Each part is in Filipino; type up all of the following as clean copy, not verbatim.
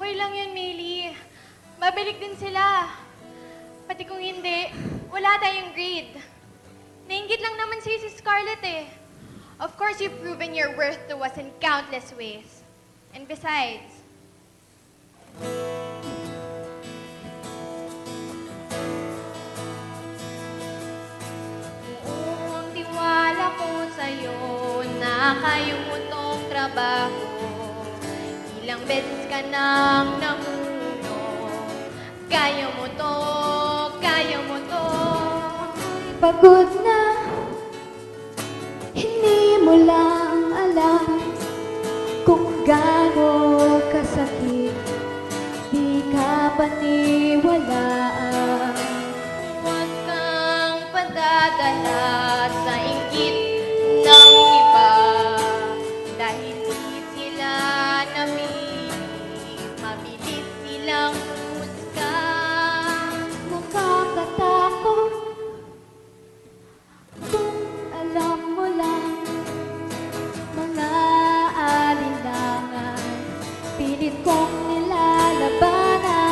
Okay lang yun, Meili. Babalik din sila. Pati kung hindi, wala tayong grade. Nainggit lang naman sa'yo si Scarlett eh. Of course, you've proven your worth to us in countless ways. And besides, ang tiwala ko sa'yo na kaya mo tong trabaho. Ilang beses ka nang namuno. Kaya mo to, kaya mo to. Pagod na, hindi mo lang alam kung gaano kasakit, di ka paniwalaan. Huwag kang padadala sa inggit ng iba. Dahil di sila namili, mabilis silang husga. Nakakatakot kung alam mo lang mga alinlangan, pilit kong nilalabanan.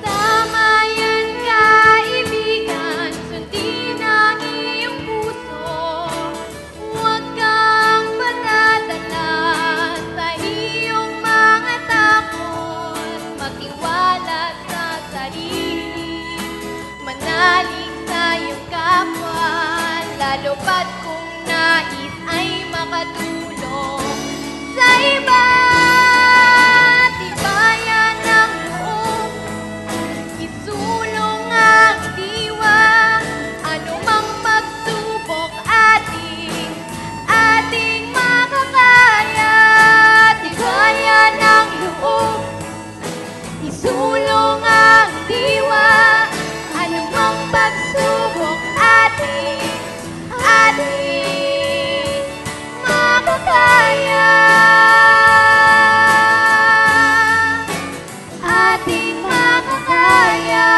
Tama yan, kaibigan, sundin ang iyong puso. Huwag kang padadala sa iyong mga takot. Magtiwala sa sarili, manalig sa iyong kapwa. Lalo pat kung nais ay makatulong sa iba. Tibayan ng loob, isulong ang diwa. Anumang pagsubok ating makakaya. Tibayan ng loob, isulong ang diwa. Anumang pagsubok ating makakaya. Ating makakaya.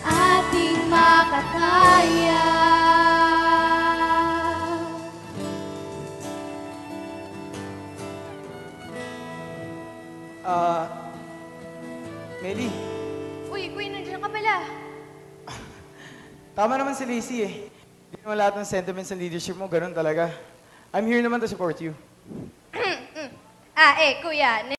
Ating makakaya. Meli, Uy, Kuya, nandiyan ka pala. tama naman si Lacey eh. Hindi naman lahat ng sentiments ng leadership mo, ganun talaga. I'm here naman to support you. Kuya,